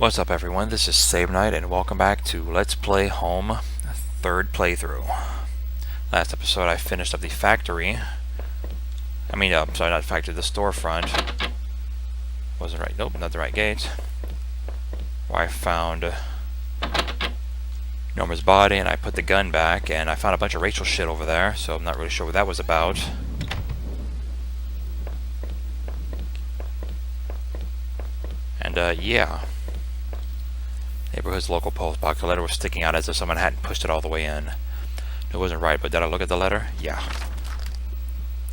What's up everyone, this is Save Night and welcome back to Let's Play Home, third playthrough. Last episode I finished up the factory. Sorry, not factory, the storefront. Wasn't right, nope, not the right gate. Where I found Norma's body and I put the gun back, and I found a bunch of Rachel shit over there, so I'm not really sure what that was about. And yeah. Neighborhood's local post box. The letter was sticking out as if someone hadn't pushed it all the way in. It wasn't right, but did I look at the letter? Yeah.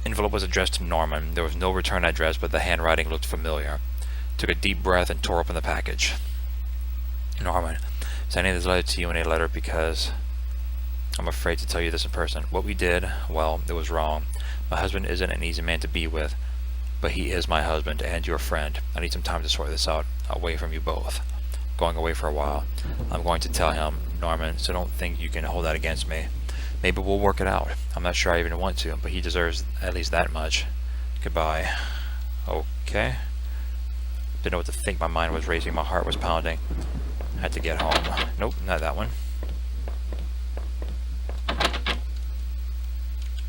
Envelope was addressed to Norman. There was no return address, but the handwriting looked familiar. Took a deep breath and tore open the package. Norman, sending this letter to you in a letter because I'm afraid to tell you this in person. What we did, well, it was wrong. My husband isn't an easy man to be with, but he is my husband and your friend. I need some time to sort this out, away from you both. Going away for a while. I'm going to tell him, Norman, so don't think you can hold that against me. Maybe we'll work it out. I'm not sure I even want to, but he deserves at least that much. Goodbye. Okay. Didn't know what to think. My mind was racing, my heart was pounding. Had to get home. Nope, not that one.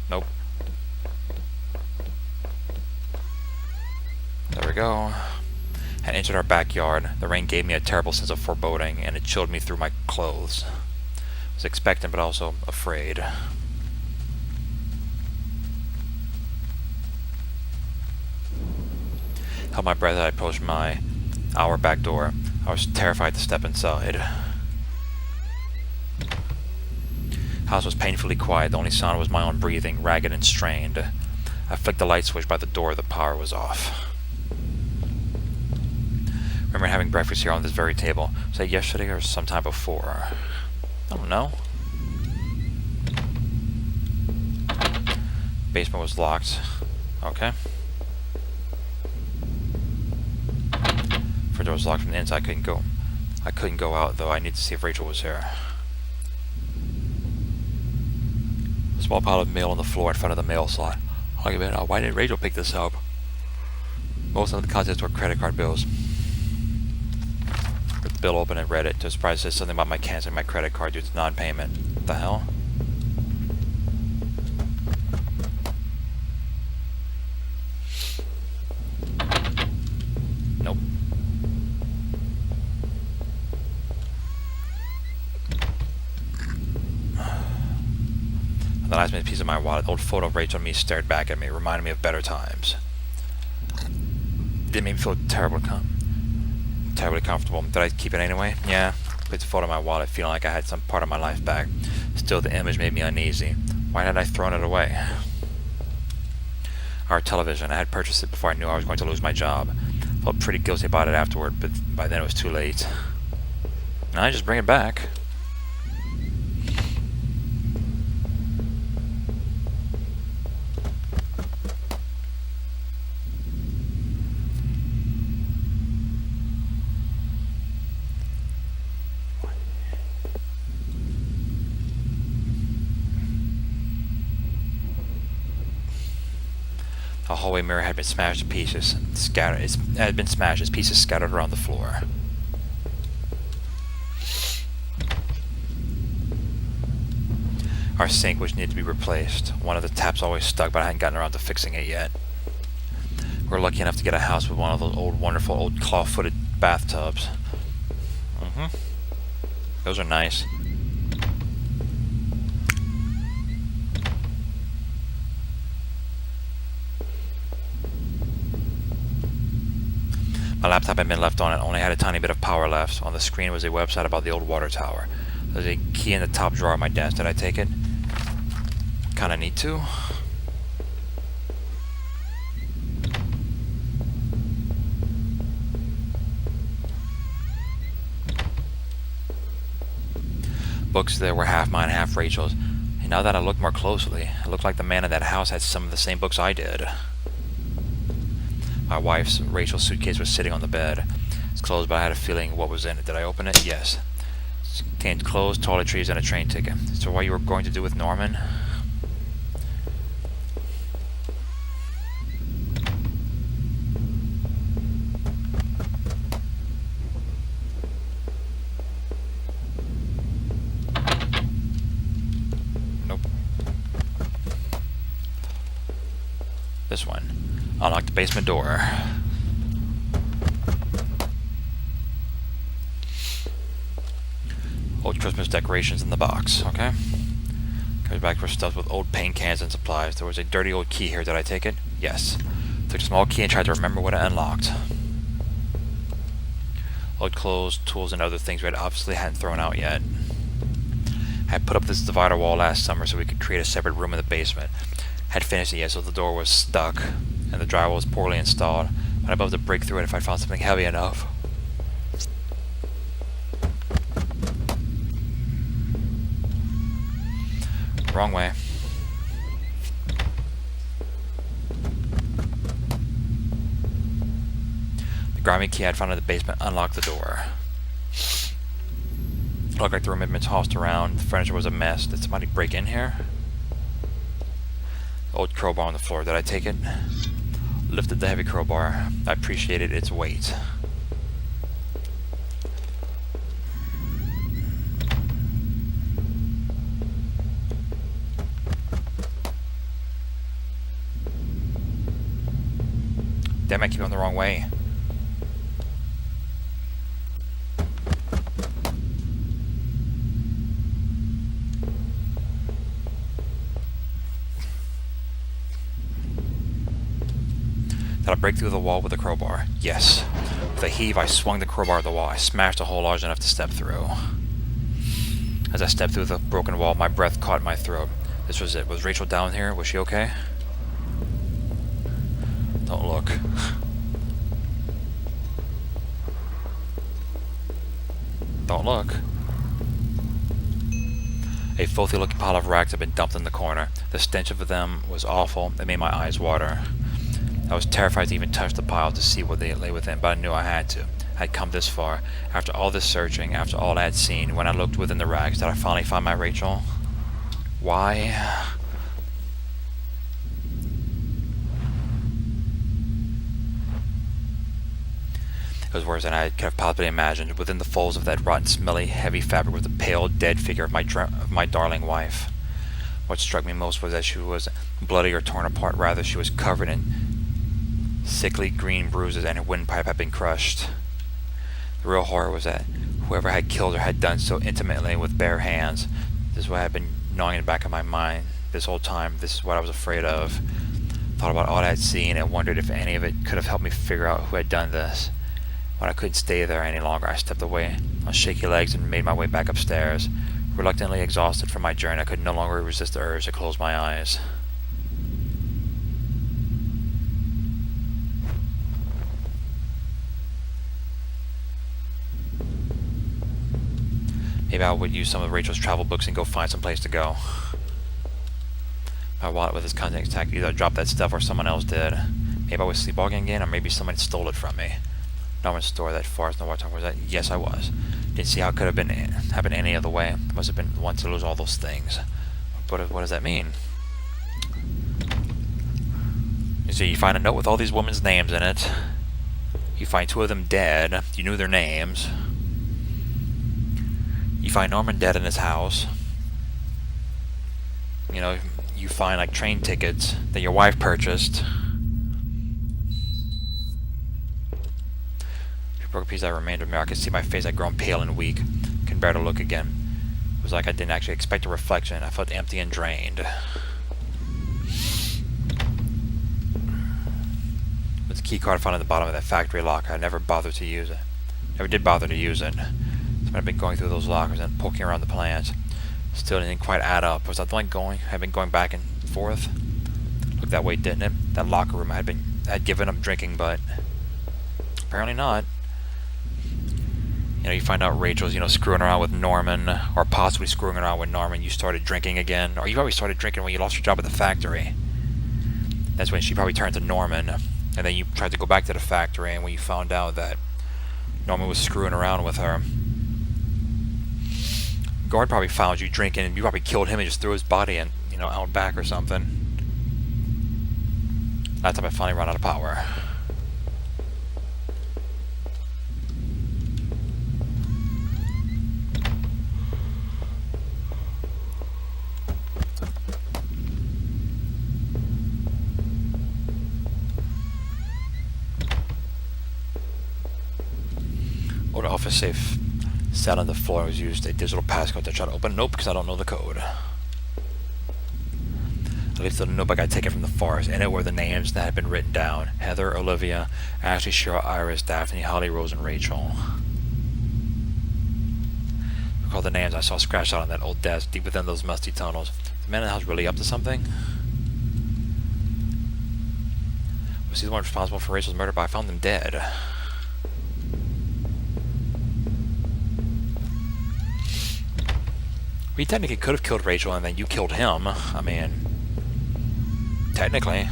Nope. There we go. Had entered our backyard. The rain gave me a terrible sense of foreboding, and it chilled me through my clothes. I was expectant, but also afraid. Held my breath as I approached our back door. I was terrified to step inside. House was painfully quiet. The only sound was my own breathing, ragged and strained. I flicked the light switch by the door. The power was off. Remember having breakfast here on this very table. Was that yesterday or sometime before? I don't know. Basement was locked. Okay. Front door was locked from the inside. I couldn't go out though. I need to see if Rachel was here. A small pile of mail on the floor in front of the mail slot. Why didn't Rachel pick this up? Most of the contents were credit card bills. Ripped the bill open and read it. To surprise, it says something about my canceling my credit card due to non-payment. What the hell? Nope. The last minute piece of my wallet, the old photo of Rachel and me stared back at me, reminding me of better times. It made me feel terribly comfortable. Did I keep it anyway? Yeah. Put the photo in my wallet, feeling like I had some part of my life back. Still, the image made me uneasy. Why had I thrown it away? Our television. I had purchased it before I knew I was going to lose my job. Felt pretty guilty about it afterward, but by then it was too late. Now I just bring it back. The hallway mirror had been smashed to pieces, its pieces scattered around the floor. Our sink, which needed to be replaced. One of the taps always stuck, but I hadn't gotten around to fixing it yet. We were lucky enough to get a house with one of those wonderful old claw-footed bathtubs. Those are nice. My laptop had been left on it, only had a tiny bit of power left. On the screen was a website about the old water tower. There's a key in the top drawer of my desk. Did I take it? Kinda need to. Books there were half mine, half Rachel's. And now that I looked more closely, it looked like the man in that house had some of the same books I did. My wife's, Rachel's suitcase was sitting on the bed. It's closed, but I had a feeling what was in it. Did I open it? Yes. It contained clothes, toiletries, and a train ticket. So what you were going to do with Norman? this one. Unlock the basement door. Old Christmas decorations in the box, okay? Goes back for stuff with old paint cans and supplies. There was a dirty old key here. Did I take it? Yes. Took a small key and tried to remember what it unlocked. Old clothes, tools, and other things we had obviously hadn't thrown out yet. I had put up this divider wall last summer so we could create a separate room in the basement. Had finished it yet, so the door was stuck, and the drywall was poorly installed. But I'd be able to break through it if I found something heavy enough. Wrong way. The grimy key I'd found in the basement unlocked the door. It looked like the room had been tossed around. The furniture was a mess. Did somebody break in here? Old crowbar on the floor. Did I take it? Lifted the heavy crowbar. I appreciated its weight. Damn, I keep going the wrong way. Did I break through the wall with the crowbar? Yes. With a heave, I swung the crowbar at the wall. I smashed a hole large enough to step through. As I stepped through the broken wall, my breath caught in my throat. This was it. Was Rachel down here? Was she okay? Don't look. Don't look. A filthy-looking pile of rags had been dumped in the corner. The stench of them was awful. It made my eyes water. I was terrified to even touch the pile to see what they lay within, but I knew I had to. I had come this far. After all this searching, after all I had seen, when I looked within the rags, did I finally find my Rachel? Why? It was worse than I could have possibly imagined. Within the folds of that rotten, smelly, heavy fabric was the pale, dead figure of my darling wife. What struck me most was that she was bloody or torn apart. Rather, she was covered in sickly green bruises, and her windpipe had been crushed. The real horror was that whoever had killed her had done so intimately with bare hands. This is what had been gnawing in the back of my mind this whole time. This is what I was afraid of. Thought about all I had seen and wondered if any of it could have helped me figure out who had done this. When I couldn't stay there any longer, I stepped away on shaky legs and made my way back upstairs. Reluctantly exhausted from my journey, I could no longer resist the urge to close my eyes. Maybe I would use some of Rachel's travel books and go find some place to go. My wallet with its contents intact, either I dropped that stuff or someone else did. Maybe I was sleepwalking again, or maybe someone stole it from me. Norman's store that far as no water was that? Yes, I was. Didn't see how it could have been happened any other way. I must have been the one to lose all those things. But what does that mean? You see, you find a note with all these women's names in it. You find two of them dead. You knew their names. You find Norman dead in his house. You know, you find like train tickets that your wife purchased. Broke a piece that remained of me. I could see my face had grown pale and weak. Couldn't bear to look again. It was like I didn't actually expect a reflection. I felt empty and drained. With the key card found at the bottom of that factory locker, I never bothered to use it. Never did bother to use it. So I'd been going through those lockers and poking around the plans. Still didn't quite add up. Was I the one going? I'd been going back and forth. Looked that way, didn't it? That locker room had given up drinking, but apparently not. You know, you find out Rachel's, screwing around with Norman, or possibly screwing around with Norman. You started drinking again, or you probably started drinking when you lost your job at the factory. That's when she probably turned to Norman, and then you tried to go back to the factory, and when you found out that Norman was screwing around with her, guard probably found you drinking, and you probably killed him and just threw his body in, out back or something. That time I finally ran out of power. Or the office safe sat on the floor and was used a digital passcode to try to open. Nope, because I don't know the code. At least the notebook I take it from the forest. In it were the names that had been written down: Heather, Olivia, Ashley, Cheryl, Iris, Daphne, Holly, Rose, and Rachel. Recall the names I saw scratched out on that old desk deep within those musty tunnels. Was the man in the house really up to something? Was he the one responsible for Rachel's murder? But I found them dead. We technically could have killed Rachel and then you killed him. I mean, technically.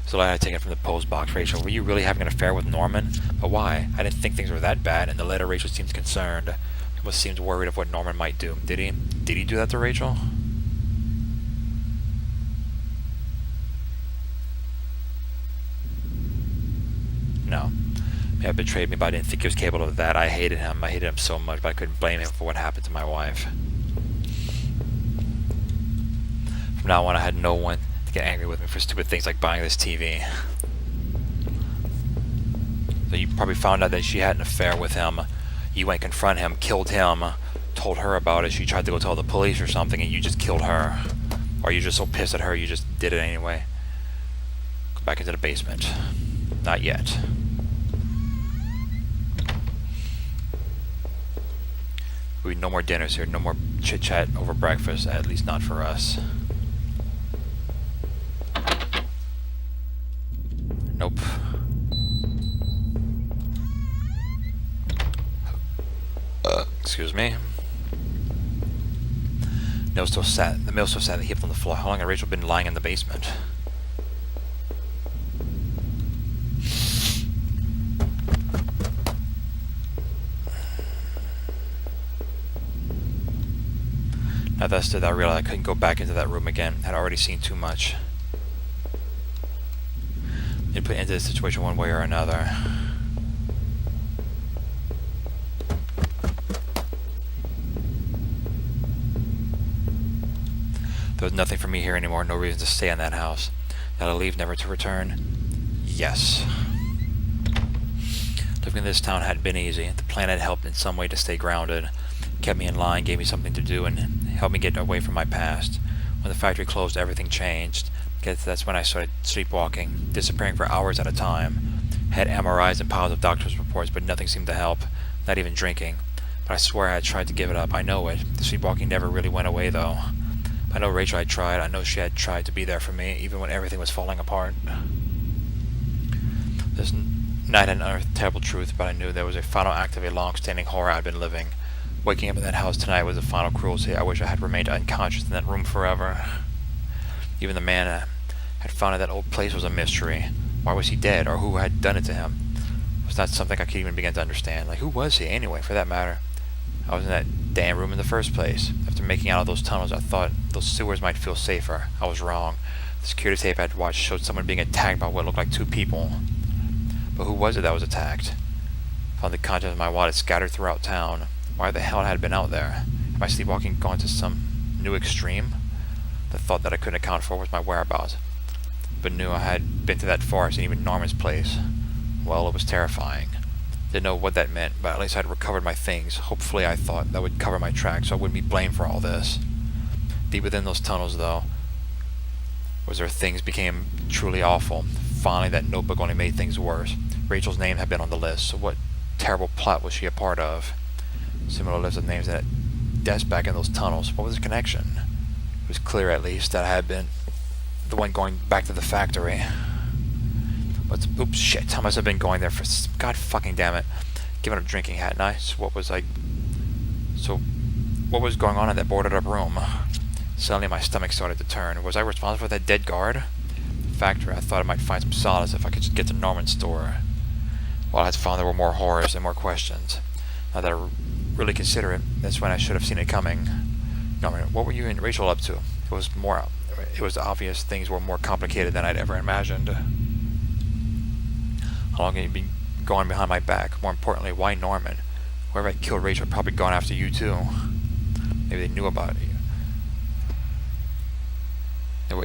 So I had taken it from the post box. Rachel, were you really having an affair with Norman? But why? I didn't think things were that bad. In the letter, Rachel seemed concerned. She almost seemed worried of what Norman might do. Did he? Did he do that to Rachel? No. He had betrayed me, but I didn't think he was capable of that. I hated him. I hated him so much, but I couldn't blame him for what happened to my wife. From now on, I had no one to get angry with me for stupid things like buying this TV. So you probably found out that she had an affair with him. You went confront him, killed him, told her about it. She tried to go tell the police or something, and you just killed her. Or you're just so pissed at her, you just did it anyway. Go back into the basement. Not yet. There'll be no more dinners here, no more chit-chat over breakfast, at least not for us. Nope. Excuse me. The mail still sat heaped on the floor. How long had Rachel been lying in the basement? Now that I stood, I realized I couldn't go back into that room again. I had already seen too much. They put into this situation one way or another. There was nothing for me here anymore, no reason to stay in that house. That I'll leave, never to return? Yes. Living in this town hadn't been easy. The plan had helped in some way to stay grounded, kept me in line, gave me something to do, and helped me get away from my past. When the factory closed, everything changed. That's when I started sleepwalking, disappearing for hours at a time. Had MRIs and piles of doctor's reports, but nothing seemed to help, not even drinking. But I swear I had tried to give it up. I know it. The sleepwalking never really went away, though. I know Rachel had tried. I know she had tried to be there for me, even when everything was falling apart. This night had unearthed a terrible truth, but I knew there was a final act of a long-standing horror I'd been living. Waking up in that house tonight was the final cruelty. I wish I had remained unconscious in that room forever. Even the man had found out that old place was a mystery. Why was he dead, or who had done it to him? It was not something I could even begin to understand. Like, who was he, anyway, for that matter? I was in that damn room in the first place. After making out of those tunnels, I thought those sewers might feel safer. I was wrong. The security tape I had watched showed someone being attacked by what looked like two people. But who was it that was attacked? I found the contents of my wallet scattered throughout town. Why the hell had I been out there? Had my sleepwalking gone to some new extreme? The thought that I couldn't account for was my whereabouts. But knew I had been to that forest and even Norman's place. Well, it was terrifying. Didn't know what that meant, but at least I'd recovered my things. Hopefully, I thought that would cover my tracks so I wouldn't be blamed for all this. Deep within those tunnels, though, was where things became truly awful. Finally, that notebook only made things worse. Rachel's name had been on the list, so what terrible plot was she a part of? Similar list of names in that desk back in those tunnels. What was the connection? It was clear, at least, that I had been the one going back to the factory. Oops, shit, I must have been going there for... God fucking damn it. Given a drinking, hadn't I? So what was going on in that boarded up room? Suddenly my stomach started to turn. Was I responsible for that dead guard? The factory, I thought I might find some solace if I could just get to Norman's store. Well, I had found there were more horrors and more questions. Now that I really consider it, that's when I should have seen it coming. Norman, what were you and Rachel up to? It was obvious things were more complicated than I'd ever imagined. How long had you been going behind my back? More importantly, why Norman? Whoever had killed Rachel had probably gone after you too. Maybe they knew about you. And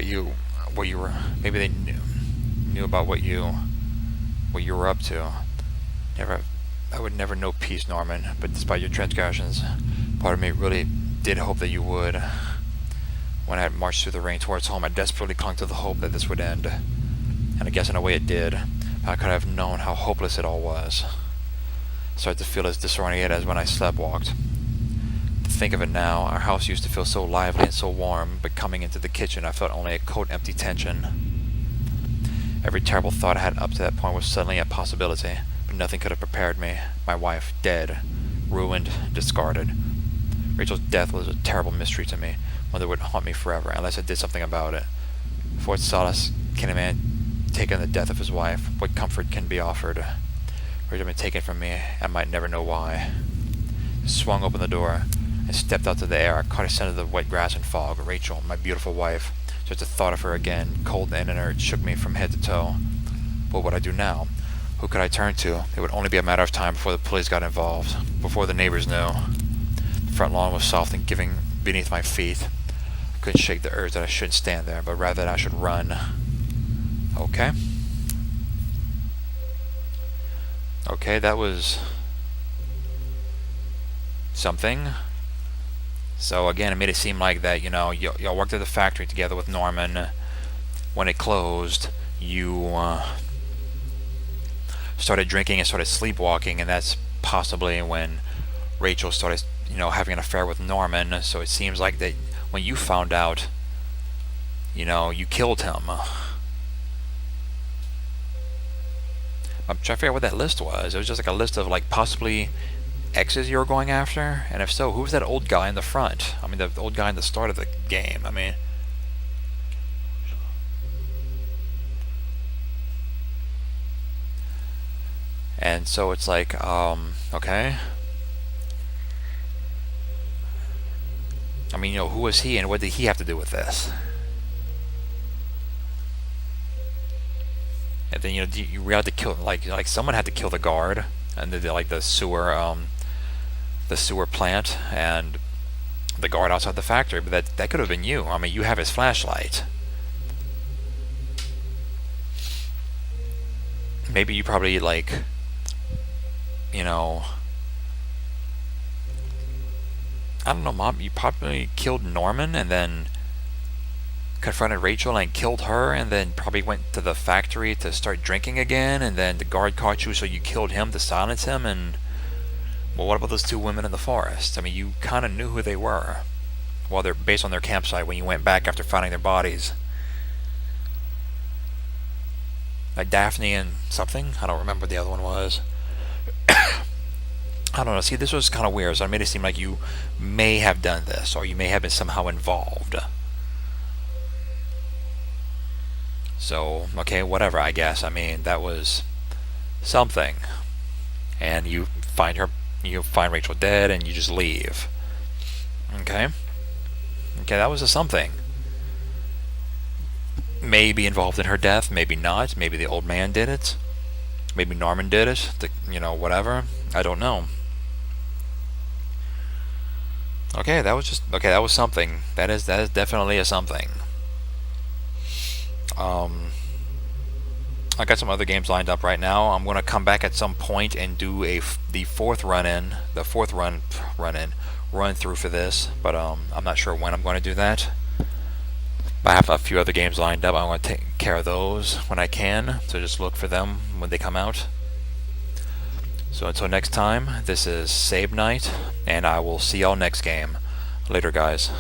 maybe they knew about what you what you were up to. I would never know peace, Norman, but despite your transgressions, part of me really did hope that you would. When I had marched through the rain towards home, I desperately clung to the hope that this would end. And I guess in a way it did. But I could have known how hopeless it all was. I started to feel as disoriented as when I sleptwalked. To think of it now, our house used to feel so lively and so warm, but coming into the kitchen I felt only a cold empty tension. Every terrible thought I had up to that point was suddenly a possibility, but nothing could have prepared me. My wife, dead, ruined, discarded. Rachel's death was a terrible mystery to me, one that would haunt me forever unless I did something about it. For what solace can a man take in the death of his wife? What comfort can be offered? Rachel had been taken from me, and I might never know why. I swung open the door and stepped out to the air. I caught a scent of the wet grass and fog. Rachel, my beautiful wife. Just the thought of her again, cold and inert, shook me from head to toe. What would I do now? Who could I turn to? It would only be a matter of time before the police got involved, before the neighbors knew. The front lawn was soft and giving beneath my feet. I couldn't shake the urge that I shouldn't stand there, but rather that I should run. Okay. Okay, that was something. So again, it made it seem like that, you know, y'all worked at the factory together with Norman. When it closed, you started drinking and started sleepwalking, and that's possibly when Rachel started, you know, having an affair with Norman. So it seems like that when you found out, you know, you killed him. I'm trying to figure out what that list was. It was just like a list of like possibly exes you were going after, and if so, who was that old guy in the front? I mean, the old guy in the start of the game. I mean, and so it's like, okay. I mean, you know, who was he, and what did he have to do with this? And then, you know, you had to kill, like someone had to kill the guard, and like the sewer plant, and the guard outside the factory. But that could have been you. I mean, you have his flashlight. Maybe you probably, like, you know, I don't know, Mom, you probably killed Norman and then confronted Rachel and killed her, and then probably went to the factory to start drinking again, and then the guard caught you, so you killed him to silence him. And well, what about those two women in the forest? I mean, you kind of knew who they were. Well, they're based on their campsite when you went back after finding their bodies. Like Daphne and something? I don't remember what the other one was. I don't know. See, this was kind of weird. So it made it seem like you may have done this, or you may have been somehow involved. So, okay, whatever, I guess. I mean, that was something. And you find Rachel dead, and you just leave. Okay? Okay, that was a something. Maybe involved in her death, maybe not. Maybe the old man did it. Maybe Norman did it. You know, whatever. I don't know. Okay, that was something. That is definitely a something. I got some other games lined up right now. I'm going to come back at some point and do the fourth run through for this, but I'm not sure when I'm going to do that. I have a few other games lined up. I want to take care of those when I can, so just look for them when they come out. So until next time, this is Save Night, and I will see y'all next game. Later, guys.